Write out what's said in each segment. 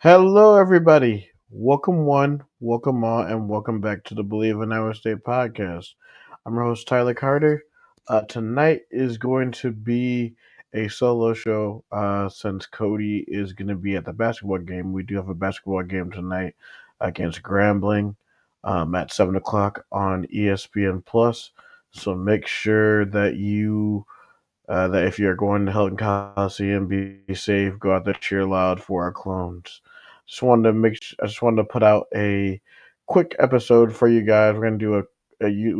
Hello, everybody. Welcome one, welcome all, and welcome back to the Bleav in Iowa State podcast. I'm your host, Tyler Carter. Tonight is going to be a solo show since Cody is going to be at the basketball game. We do have a basketball game tonight against Grambling at 7 o'clock on ESPN Plus. So make sure that if you're going to Hilton Coliseum, be safe, go out there, cheer loud for our clones. I just wanted to put out a quick episode for you guys. We're gonna do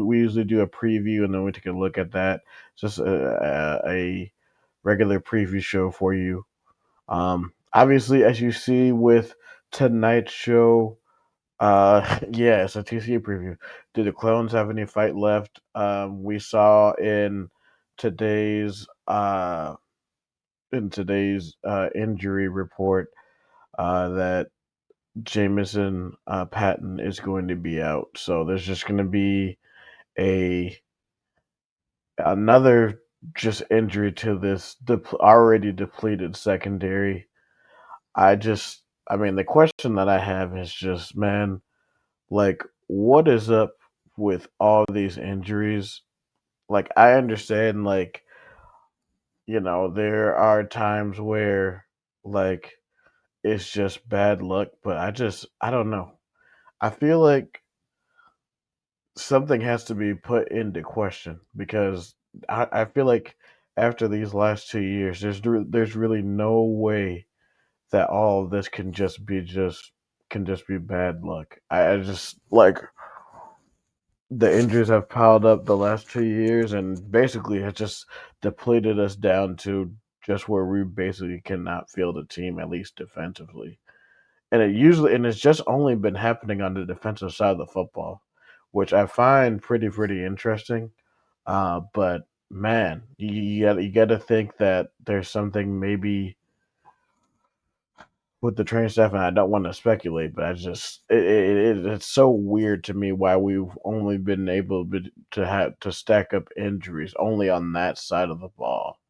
we usually do a preview and then we take a look at that. Just a regular preview show for you. Obviously, as you see with tonight's show, yeah, it's a TCU preview. Do the clones have any fight left? We saw today's uh injury report that Jamison Patton is going to be out. So there's just going to be a another just injury to this already depleted secondary. I mean, the question that I have is just, man, like, what is up with all these injuries? Like, I understand, like, there are times where, like, it's just bad luck, but I don't know. I feel like something has to be put into question because I feel like after these last 2 years, there's really no way that all of this can just be bad luck. I just like the injuries have piled up the last 2 years and basically has just depleted us down to just where we basically cannot field a team, at least defensively. And it's just only been happening on the defensive side of the football, which I find pretty interesting. But man, you got to think that there's something maybe with the training staff, and I don't want to speculate, but it's so weird to me why we've only been able to have to stack up injuries only on that side of the ball.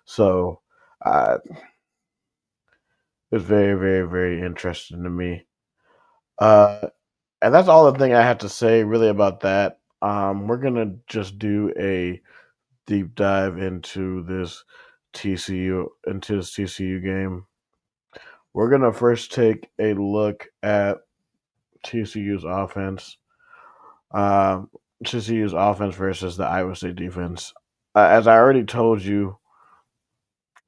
So uh, it's very interesting to me. Uh, And that's all the thing I have to say really about that. We're gonna just do a deep dive into this TCU game. We're gonna first take a look at TCU's offense. Um, TCU's offense versus the Iowa State defense. As I already told you,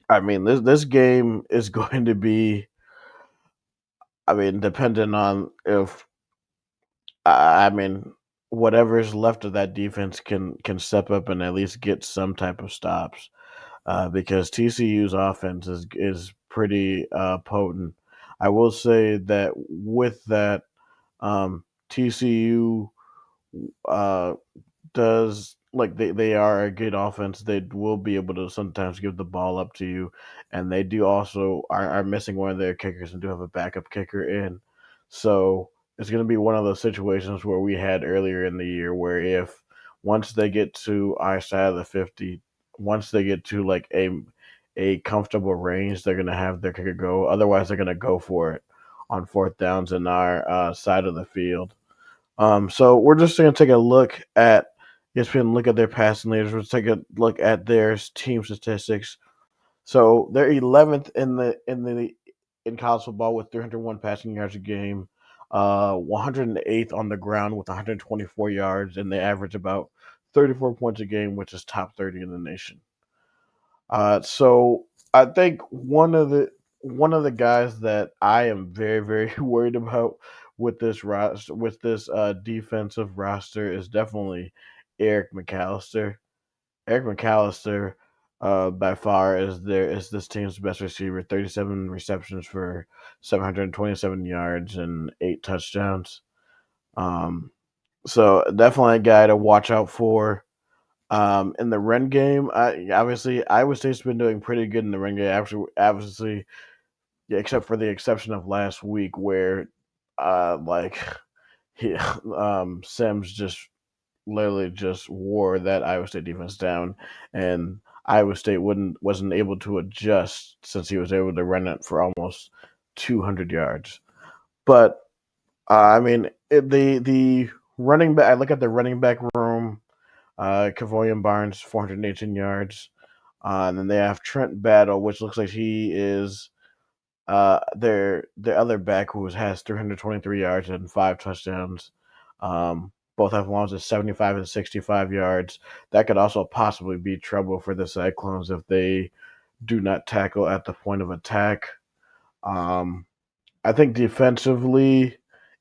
I mean this game is going to be. I mean, depending on if I mean, whatever's left of that defense can step up and at least get some type of stops. Because TCU's offense is pretty potent. I will say that with that, TCU uh, does like they are a good offense. They will be able to sometimes give the ball up to you, and they do also are missing one of their kickers and do have a backup kicker in. So it's going to be one of those situations where we had earlier in the year where if once they get to our side of the 50, once they get to like a comfortable range, they're going to have their kicker go. Otherwise, they're going to go for it on fourth downs in our side of the field. So we're just going to take a look at ESPN, look at their passing leaders. We'll take a look at their team statistics. So they're 11th in college football with 301 passing yards a game, 108th on the ground with 124 yards, and they average about 34 points a game, which is top 30 in the nation. So I think one of the guys that I am very worried about with this defensive roster is definitely Eric McAllister. Eric McAllister, by far is this team's best receiver. 37 receptions for 727 yards and 8 touchdowns. Um, so definitely a guy to watch out for. In the run game, obviously Iowa State's been doing pretty good in the run game. Actually, obviously, yeah, except for the exception of last week where, like, he, Sims just literally just wore that Iowa State defense down, and Iowa State wasn't able to adjust since he was able to run it for almost 200 yards. But I mean, the running back. I look at the running back room. Cavoyan Barnes, 418 yards. And then they have Trent Battle, which looks like he is their other back who has 323 yards and 5 touchdowns. Both have ones at 75 and 65 yards. That could also possibly be trouble for the Cyclones if they do not tackle at the point of attack. Um, I think defensively,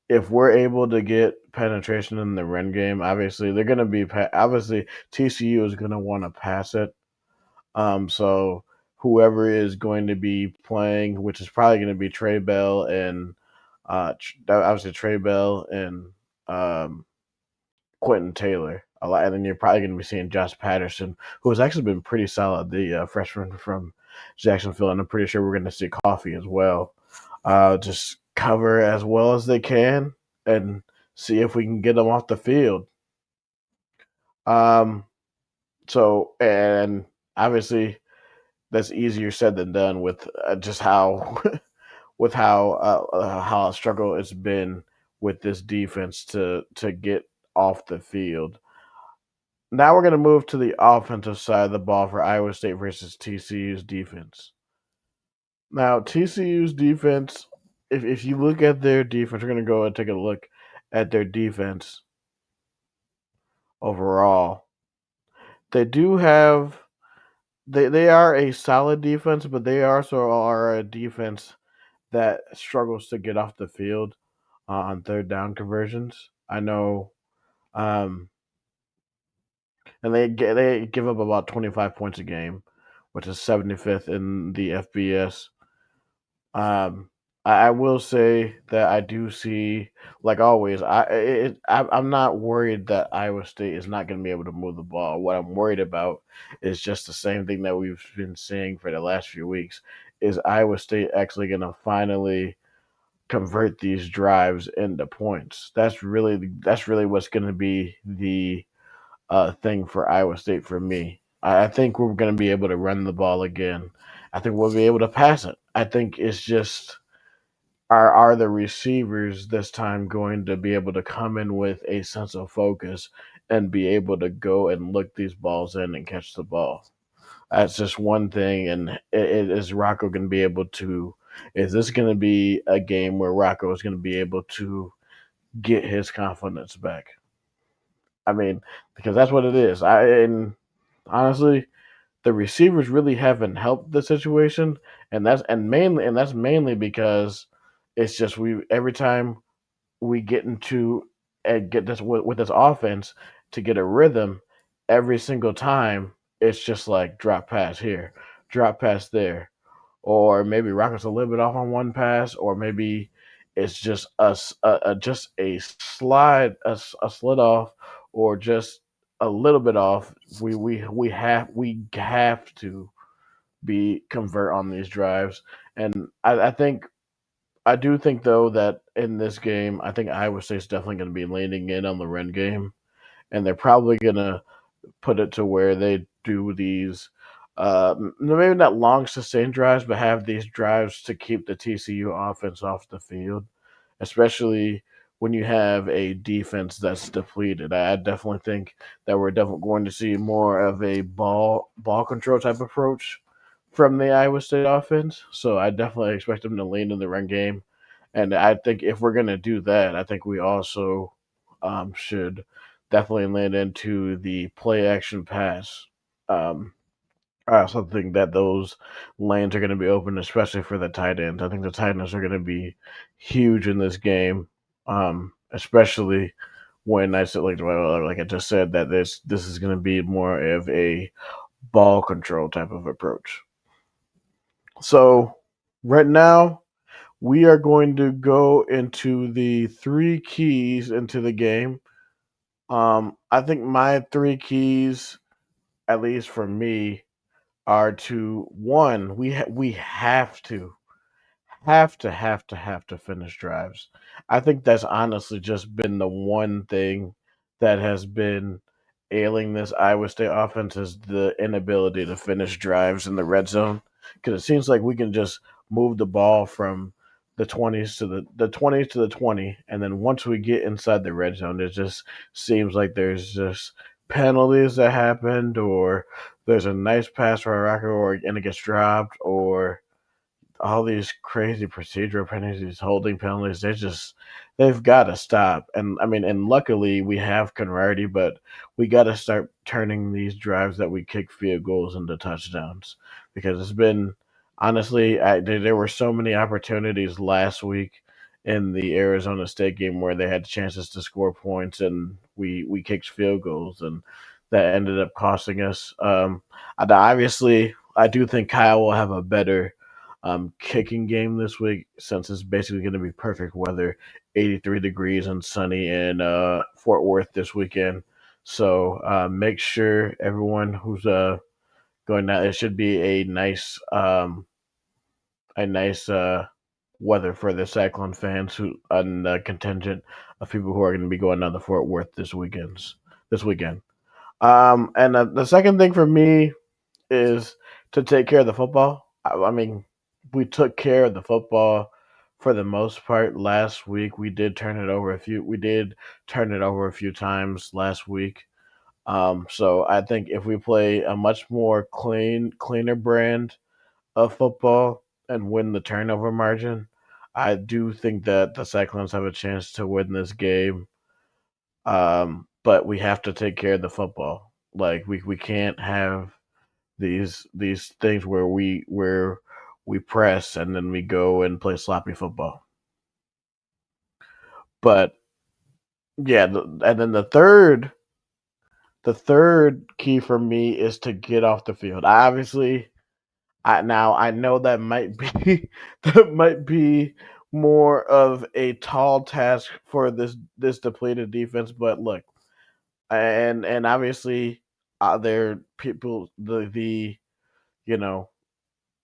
if we're able to get penetration in the run game, obviously they're going to be obviously TCU is going to want to pass it. So whoever is going to be playing, which is probably going to be Trey Bell and obviously Trey Bell and um, Quentin Taylor a lot, and then you're probably going to be seeing Josh Patterson, who has actually been pretty solid, the freshman from Jacksonville, and I'm pretty sure we're going to see Coffee as well. Just cover as well as they can and see if we can get them off the field. Um, and obviously that's easier said than done with just how with how a struggle it's been with this defense to get off the field. Now we're going to move to the offensive side of the ball for Iowa State versus TCU's defense. Now TCU's defense, if you look at their defense, we're going to go and take a look at their defense overall. They do have they are a solid defense, but they also are a defense that struggles to get off the field on third down conversions. I know, um, and they give up about 25 points a game, which is 75th in the FBS. Um, I will say that I do see, like always, I'm not worried that Iowa State is not going to be able to move the ball. What I'm worried about is just the same thing that we've been seeing for the last few weeks. Is Iowa State actually going to finally convert these drives into points? That's really what's going to be the thing for Iowa State for me. I think we're going to be able to run the ball again. I think we'll be able to pass it. I think it's just are the receivers this time going to be able to come in with a sense of focus and be able to go and look these balls in and catch the ball? That's just one thing. And is Rocco going to be able to? Is this going to be a game where Rocco is going to be able to get his confidence back? I mean, because that's what it is. And honestly, the receivers really haven't helped the situation, and that's mainly because it's just we every time we get into and get this with this offense to get a rhythm, every single time it's just like drop pass here, drop pass there, or maybe Rockets a little bit off on one pass, or maybe it's just just a slide, a slid off, or just a little bit off. We have to be convert on these drives, and I do think though that in this game, I think Iowa State's definitely going to be leaning in on the run game, and they're probably going to put it to where they do these maybe not long sustained drives, but have these drives to keep the TCU offense off the field, especially when you have a defense that's depleted. I definitely think that we're definitely going to see more of a ball control type approach from the Iowa State offense. So I definitely expect them to lean in the run game. And I think if we're going to do that, I think we also should definitely lean into the play action pass. Um, I also think that those lanes are going to be open, especially for the tight ends. I think the tight ends are going to be huge in this game, especially when I said, like I just said, that this is going to be more of a ball control type of approach. So right now, we are going to go into the three keys into the game. I think my three keys, at least for me, are to one, we have to finish drives. I think that's honestly just been the one thing that has been ailing this Iowa State offense is the inability to finish drives in the red zone. Because it seems like we can just move the ball from the 20s to the 20s to the 20, and then once we get inside the red zone, it just seems like there's just penalties that happened, or there's a nice pass for a rocker, or and it gets dropped, or all these crazy procedural penalties, holding penalties. They've got to stop. And I mean, and luckily we have Conradi, but we got to start turning these drives that we kick field goals into touchdowns, because it's been honestly, there were so many opportunities last week in the Arizona State game where they had chances to score points, and we kicked field goals, and that ended up costing us. Obviously, I do think Kyle will have a better kicking game this week, since it's basically going to be perfect weather, 83 degrees and sunny in Fort Worth this weekend. So make sure everyone who's going down, it should be a nice weather for the Cyclone fans who and the contingent of people who are going to be going down to Fort Worth this weekend. And the second thing for me is to take care of the football. I mean, we took care of the football for the most part last week. We did turn it over a few. We did turn it over a few times last week. So I think if we play a much more cleaner brand of football and win the turnover margin, I do think that the Cyclones have a chance to win this game. But we have to take care of the football. Like we can't have these things where we press and then we go and play sloppy football. But yeah, and then the third key for me is to get off the field. I know that might be that might be more of a tall task for this depleted defense, but look, and obviously there are people the you know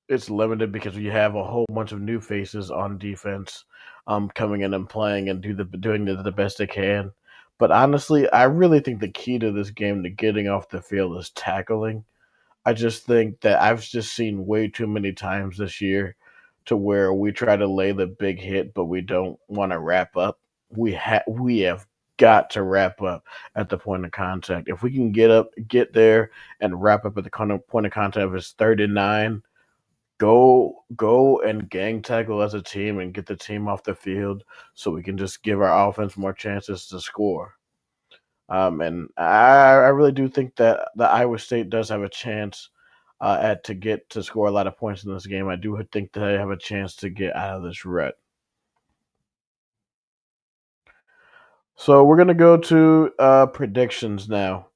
it's limited because we have a whole bunch of new faces on defense, coming in and playing and doing the best they can. But honestly, I really think the key to this game to getting off the field is tackling. I just think that I've just seen way too many times this year to where we try to lay the big hit, but we don't want to wrap up. We have got to wrap up at the point of contact. If we can get there, and wrap up at the point of contact, if it's 39, go and gang tackle as a team and get the team off the field, so we can just give our offense more chances to score. And I really do think that the Iowa State does have a chance at to get to score a lot of points in this game. I do think that they have a chance to get out of this rut. So we're gonna go to predictions now.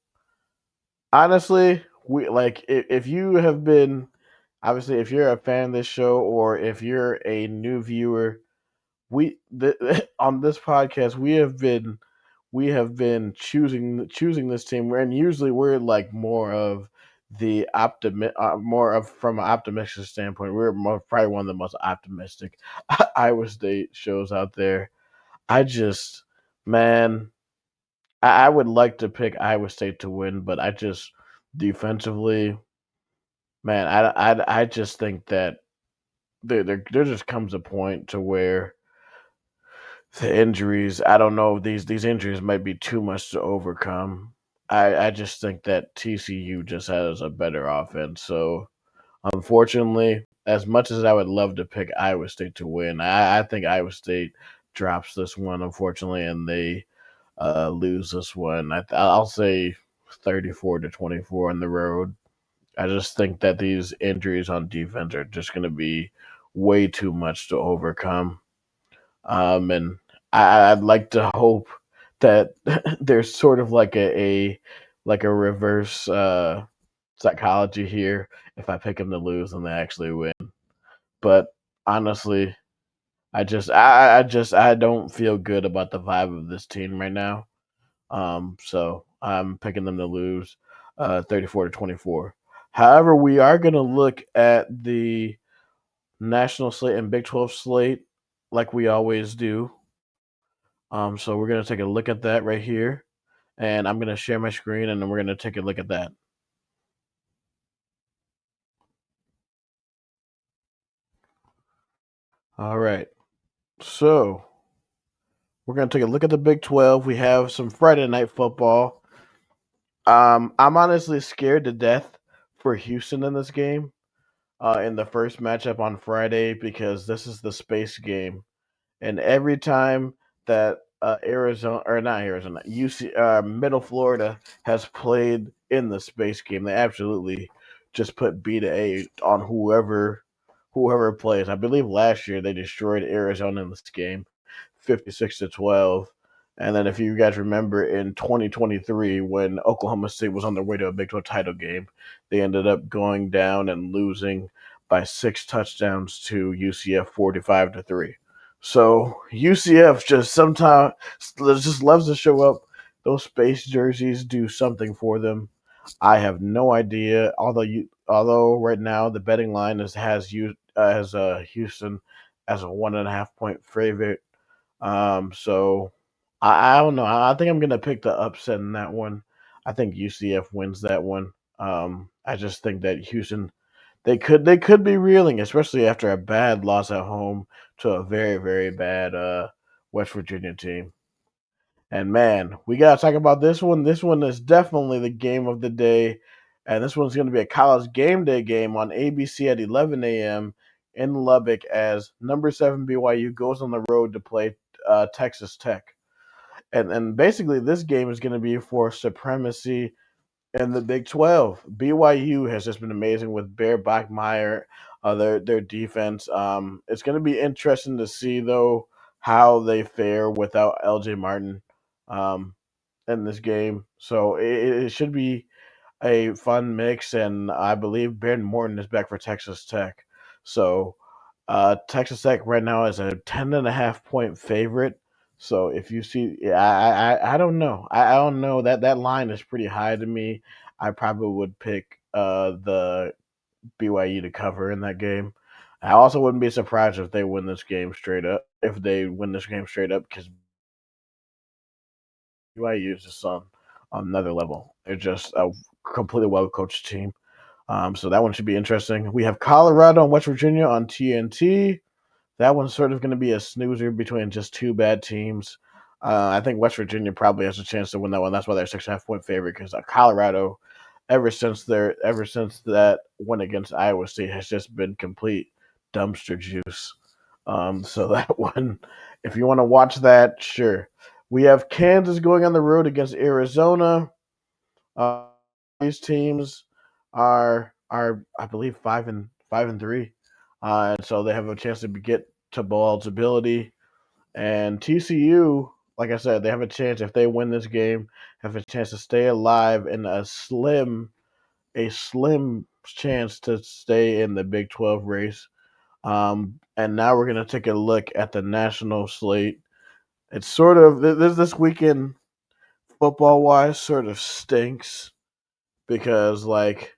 Honestly, we like if you have been, obviously, if you're a fan of this show or if you're a new viewer, on this podcast we have been choosing this team, and usually we're like more of from an optimistic standpoint. We're probably one of the most optimistic Iowa State shows out there. I just, man, I would like to pick Iowa State to win, but I just defensively, man, I just think that there just comes a point to where the injuries, I don't know, these injuries might be too much to overcome. I just think that TCU just has a better offense. So unfortunately, as much as I would love to pick Iowa State to win, I think Iowa State drops this one, unfortunately, and they lose this one. I'll say 34-24 on the road. I just think that these injuries on defense are just going to be way too much to overcome. And I'd like to hope that there's sort of like a reverse psychology here. If I pick them to lose and they actually win, but honestly, I don't feel good about the vibe of this team right now. So I'm picking them to lose, 34-24. However, we are going to look at the national slate and Big 12 slate like we always do. So we're going to take a look at that right here. And I'm going to share my screen, and then we're going to take a look at that. All right. So we're gonna take a look at the Big 12. We have some Friday night football. I'm honestly scared to death for Houston in this game, in the first matchup on Friday because this is the space game, and every time that Arizona or not Arizona, UC Middle Florida has played in the space game, they absolutely just put B to A on whoever plays. I believe last year they destroyed Arizona in this game, 56-12. And then if you guys remember in 2023 when Oklahoma State was on their way to a Big 12 title game, they ended up going down and losing by 6 touchdowns to UCF 45-3. So UCF just sometimes just loves to show up. Those space jerseys do something for them. I have no idea. Although right now the betting line has Houston as a 1.5 point favorite. So I don't know. I think I'm gonna pick the upset in that one. I think UCF wins that one. I just think that Houston they could be reeling, especially after a bad loss at home to a very very bad West Virginia team. And man, we gotta talk about this one. This one is definitely the game of the day, and this one's going to be a college game day game on ABC at 11 a.m. in Lubbock as number 7 BYU goes on the road to play Texas Tech. And basically, this game is going to be for supremacy in the Big 12. BYU has just been amazing with Bear Bachmeier, their defense. It's going to be interesting to see though how they fare without LJ Martin um, in this game. So it should be a fun mix, and I believe Ben Morton is back for Texas Tech. So Texas Tech right now is a 10.5 point favorite. So if you see, yeah, I don't know. I don't know that line is pretty high to me. I probably would pick the BYU to cover in that game. I also wouldn't be surprised if they win this game straight up. If they win this game straight up, because BYU is just on another level. They're just a completely well coached team. So that one should be interesting. We have Colorado and West Virginia on TNT. That one's sort of going to be a snoozer between just two bad teams. I think West Virginia probably has a chance to win that one. That's why they're 6.5 point favorite because Colorado, ever since that win against Iowa State, has just been complete dumpster juice. So that one, if you want to watch that, sure. We have Kansas going on the road against Arizona. Uh, these teams are I believe 5-3, and so they have a chance to get to bowl eligibility. And TCU, like I said, they have a chance if they win this game, have a chance to stay alive in a slim chance to stay in the Big 12 race. And now we're gonna take a look at the national slate. It's sort of this weekend football wise sort of stinks because like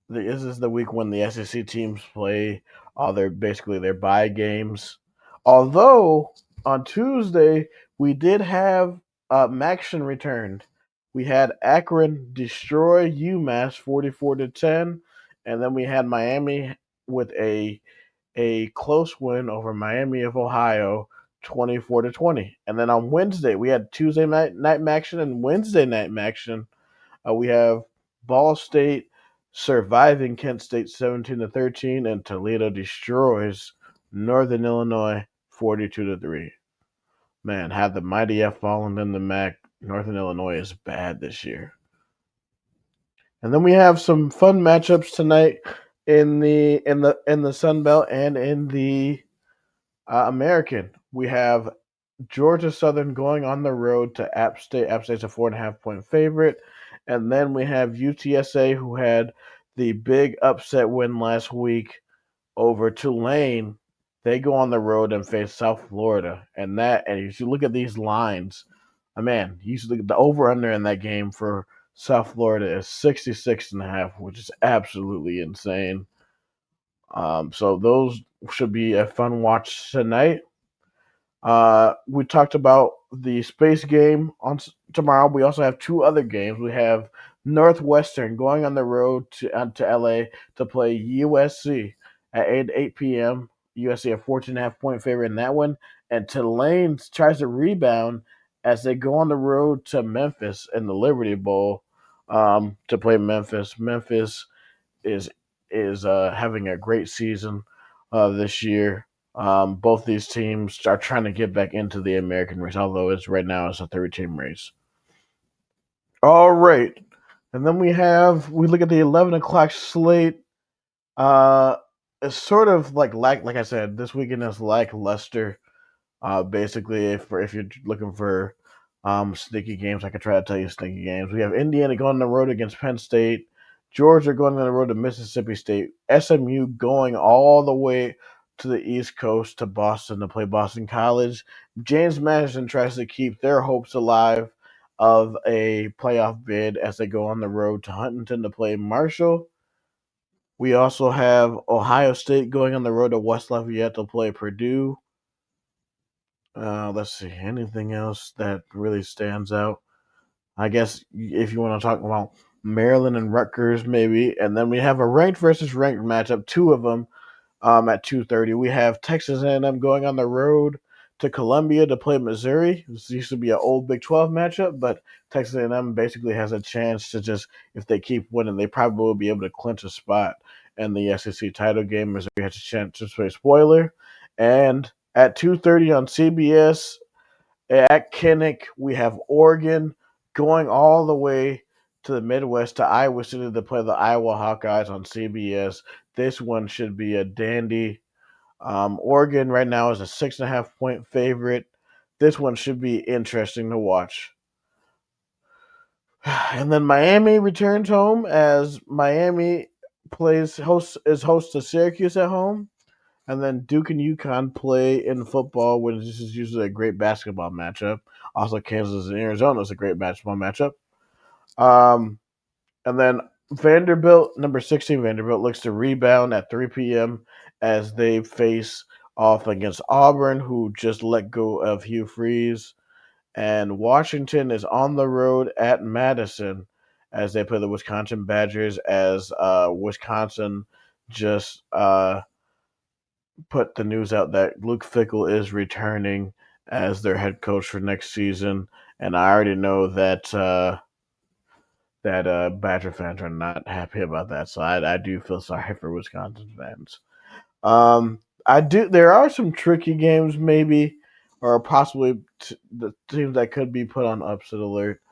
this is the week when the SEC teams play all their bye games. Although on Tuesday we did have Maction returned. We had Akron destroy UMass 44-10, and then we had Miami with a close win over Miami of Ohio 24-20. And then on Wednesday we had Tuesday night Maction and Wednesday night Maction. We have Ball State surviving Kent State 17-13, and Toledo destroys Northern Illinois 42-3. Man, had the mighty F fallen in the MAC, Northern Illinois is bad this year. And then we have some fun matchups tonight in the Sun Belt and in the American. We have Georgia Southern going on the road to App State. App State's a 4.5 point favorite. And then we have UTSA, who had the big upset win last week over Tulane. They go on the road and face South Florida. And if you look at these lines, man, you look at the over under in that game for South Florida is 66.5, which is absolutely insane. So those should be a fun watch tonight. We talked about the space game on tomorrow. We also have two other games. We have Northwestern going on the road to LA to play USC at 8 p.m. USC a 14.5 point favorite in that one. And Tulane tries to rebound as they go on the road to Memphis in the Liberty Bowl to play Memphis. Memphis is having a great season this year. Both these teams are trying to get back into the American race, although it's right now it's a 3-team race. All right, and then we look at the 11 o'clock slate. Uh, it's sort of like I said, this weekend is lackluster. Basically, if you're looking for sneaky games, I could try to tell you sneaky games. We have Indiana going on the road against Penn State, Georgia going on the road to Mississippi State, SMU going all the way to the East Coast to Boston to play Boston College. James Madison tries to keep their hopes alive of a playoff bid as they go on the road to Huntington to play Marshall. We also have Ohio State going on the road to West Lafayette to play Purdue. Let's see, anything else that really stands out? I guess if you want to talk about Maryland and Rutgers, maybe, and then we have a ranked versus ranked matchup, two of them at 2:30. We have Texas A&M going on the road to Columbia to play Missouri. This used to be an old Big 12 matchup, but Texas A&M basically has a chance to just, if they keep winning, they probably will be able to clinch a spot in the SEC title game. Missouri has a chance to play spoiler. And at 2:30 on CBS at Kinnick, we have Oregon going all the way to the Midwest to Iowa City to play the Iowa Hawkeyes on CBS. This one should be a dandy. Oregon right now is a 6.5 point favorite. This one should be interesting to watch. And then Miami returns home as Miami is host to Syracuse at home. And then Duke and UConn play in football, when this is usually a great basketball matchup. Also, Kansas and Arizona is a great basketball matchup. Um, and then Vanderbilt, number 16, Vanderbilt looks to rebound at 3 p.m. as they face off against Auburn, who just let go of Hugh Freeze. And Washington is on the road at Madison as they play the Wisconsin Badgers, as Wisconsin just put the news out that Luke Fickell is returning as their head coach for next season. And I already know that Badger fans are not happy about that. So I do feel sorry for Wisconsin fans. I do. There are some tricky games, maybe, or possibly the teams that could be put on upset alert.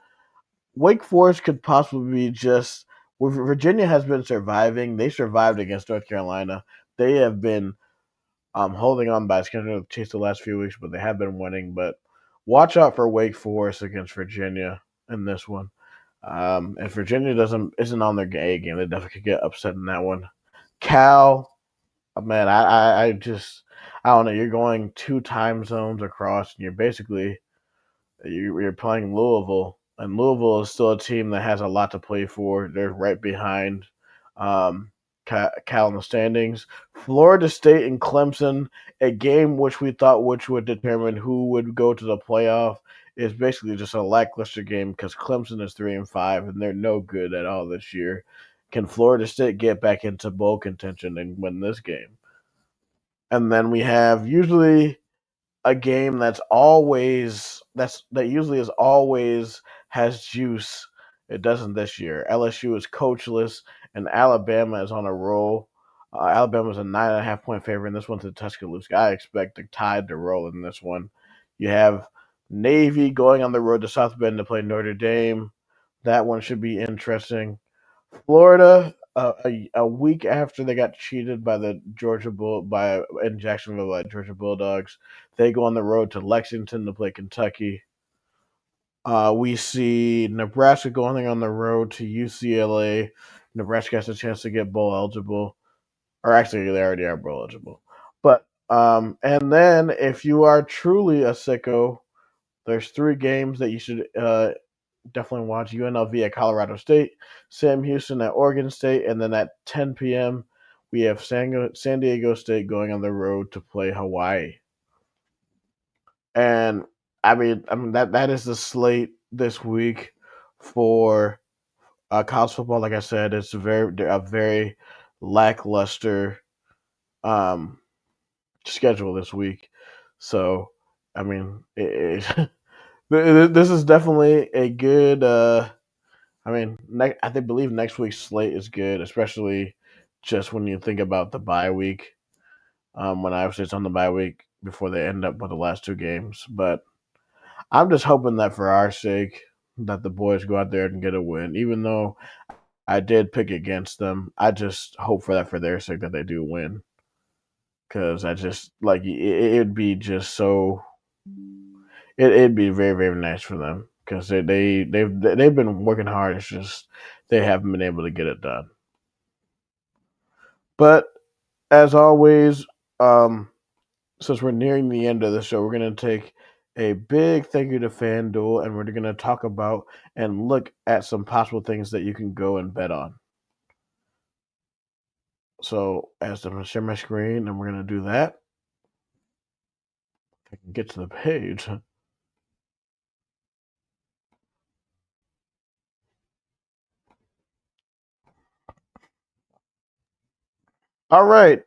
Wake Forest could possibly be just. Virginia has been surviving. They survived against North Carolina. They have been holding on by skin of teeth the last few weeks, but they have been winning. But watch out for Wake Forest against Virginia in this one. If Virginia isn't on their A game, they definitely could get upset in that one. Cal, man, I just I don't know. You're going two time zones across, and you're playing Louisville, and Louisville is still a team that has a lot to play for. They're right behind um, Cal in the standings. Florida State and Clemson, a game which would determine who would go to the playoff, is basically just a lackluster game because Clemson is 3-5 and they're no good at all this year. Can Florida State get back into bowl contention and win this game? And then we have usually a game that usually is always has juice. It doesn't this year. LSU is coachless, and Alabama is on a roll. Alabama is a 9.5 point favorite in this one to Tuscaloosa. I expect the Tide to roll in this one. You have Navy going on the road to South Bend to play Notre Dame. That one should be interesting. Florida, a week after they got cheated by the in Jacksonville by Georgia Bulldogs, they go on the road to Lexington to play Kentucky. We see Nebraska going on the road to UCLA. Nebraska has a chance to get bowl eligible, or actually, they already are bowl eligible. But and then if you are truly a sicko, there's three games that you should definitely watch. UNLV at Colorado State, Sam Houston at Oregon State, and then at 10 p.m. we have San Diego State going on the road to play Hawaii. And I mean that is the slate this week for college football. Like I said, it's a very lackluster um, schedule this week. So, I mean, this is definitely a good. I mean, I think Bleav next week's slate is good, especially just when you think about the bye week. When obviously it's on the bye week before they end up with the last two games. But I'm just hoping that for our sake, that the boys go out there and get a win. Even though I did pick against them, I just hope for that for their sake that they do win. Because I just like it'd be just so it'd be very very nice for them because they've been working hard. It's just they haven't been able to get it done. But as always, um, since we're nearing the end of the show, we're going to take a big thank you to FanDuel, and we're going to talk about and look at some possible things that you can go and bet on. So, as I'm going to share my screen, and we're going to do that. If I can get to the page. All right.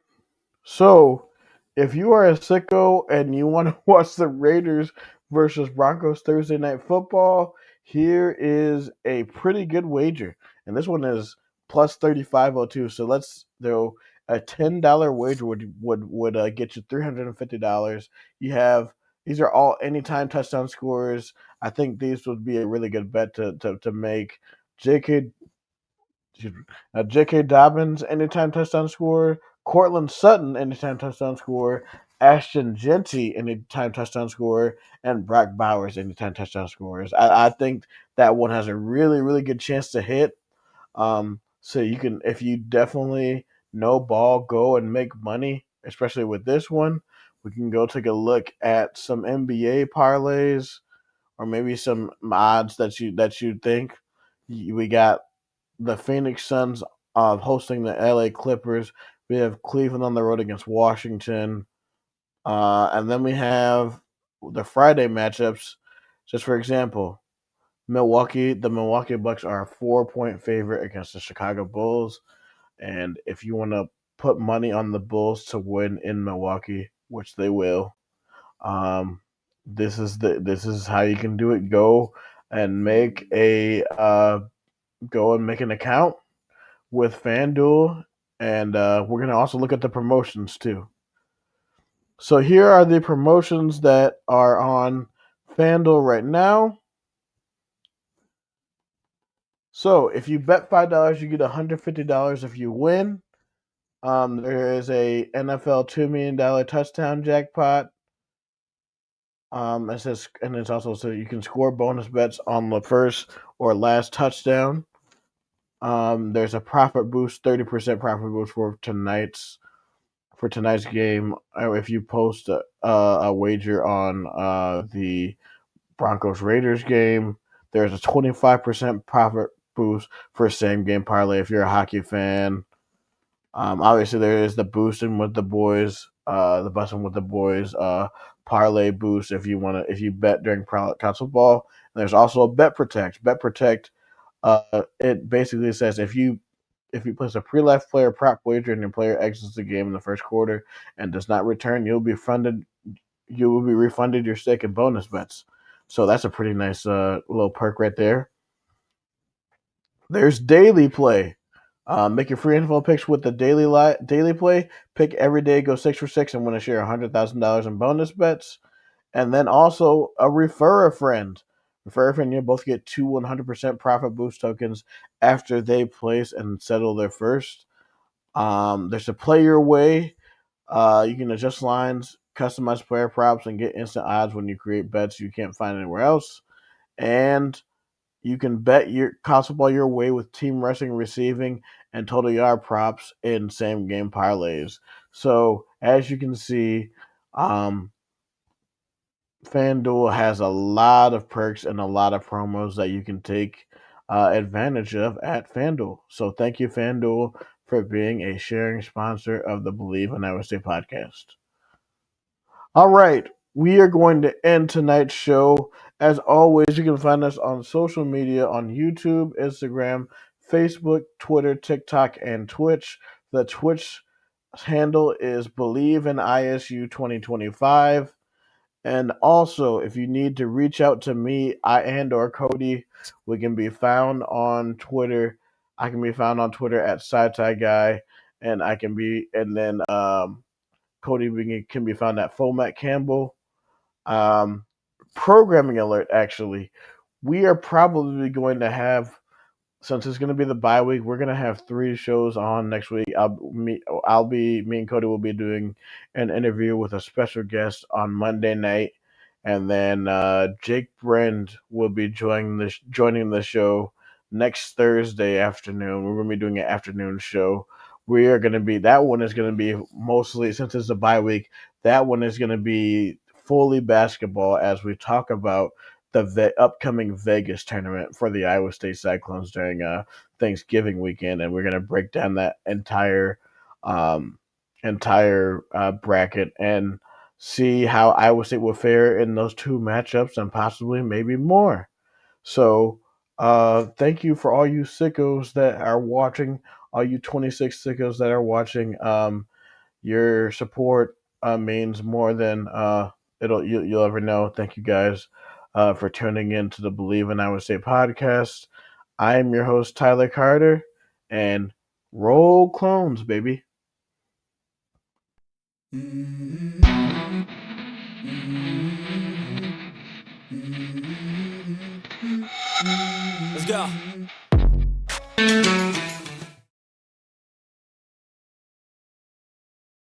So, if you are a sicko and you want to watch the Raiders versus Broncos Thursday Night Football, here is a pretty good wager, and this one is plus 3502. So let's throw a $10 wager would get you $350. You have these are all anytime touchdown scores. I think these would be a really good bet to make. J.K. J.K. Dobbins, anytime touchdown scorer. Cortland Sutton, anytime touchdown scorer. Ashton Genty, anytime touchdown scorer. And Brock Bowers, anytime touchdown scorers. I think that one has a really, really good chance to hit. So you can, if you definitely know ball, go and make money, especially with this one. We can go take a look at some NBA parlays or maybe some odds that you think. We got the Phoenix Suns hosting the LA Clippers. We have Cleveland on the road against Washington. And then we have the Friday matchups. Just for example, the Milwaukee Bucks are a 4-point favorite against the Chicago Bulls. And if you want to put money on the Bulls to win in Milwaukee, which they will, um, this is how you can do it. Go and make an account with FanDuel, and we're going to also look at the promotions too. So here are the promotions that are on FanDuel right now. So if you bet $5, you get $150 if you win. There is a NFL $2 million touchdown jackpot. It says, and it's also so you can score bonus bets on the first or last touchdown. There's a profit boost, 30% profit boost for tonight's game. If you post a wager on the Broncos Raiders game, there's a 25% profit boost for same game parlay if you're a hockey fan. Obviously, there is the boosting with the boys, the busting with the boys, parlay boost if you bet during college football. And there's also a bet protect. Bet protect. It basically says if you place a pre-life player prop wager and your player exits the game in the first quarter and does not return, you will be refunded your stake in bonus bets. So that's a pretty nice little perk right there. There's daily play. Make your free info picks with the daily play. Pick every day, go 6 for 6, and win a share $100,000 in bonus bets. And then also a refer a friend. Refer a friend, you both get two 100% profit boost tokens after they place and settle their first. There's a play your way. You can adjust lines, customize player props, and get instant odds when you create bets you can't find anywhere else. And you can bet your college football your way with team rushing, receiving, and total yard props in same game parlays. So as you can see, FanDuel has a lot of perks and a lot of promos that you can take advantage of at FanDuel. So thank you, FanDuel, for being a sharing sponsor of the Bleav in Iowa State podcast. All right, we are going to end tonight's show. As always, you can find us on social media on YouTube, Instagram, Facebook, Twitter, TikTok, and Twitch. The Twitch handle is Bleav in ISU 2025. And also, if you need to reach out to me and or Cody, we can be found on Twitter. I can be found on Twitter at SciTi Guy, and I can be, and then Cody can be found at Fomat Campbell. Um, Programming alert, actually, we are probably going to have, since it's going to be the bye week, we're going to have three shows on next week. Me and Cody will be doing an interview with a special guest on Monday night, and then Jake Brand will be joining the show next Thursday afternoon. We're going to be doing an afternoon show. That one is going to be mostly, since it's a bye week, that one is going to be fully basketball as we talk about the upcoming Vegas tournament for the Iowa State Cyclones during Thanksgiving weekend, and we're going to break down that um, entire bracket and see how Iowa State will fare in those two matchups and possibly maybe more. So, thank you for all you sickos that are watching, all you 26 sickos that are watching. Your support means more than you'll ever know. Thank you guys for tuning in to the Bleav in Iowa State podcast. I am your host Tyler Carter, and roll clones, baby. Let's go.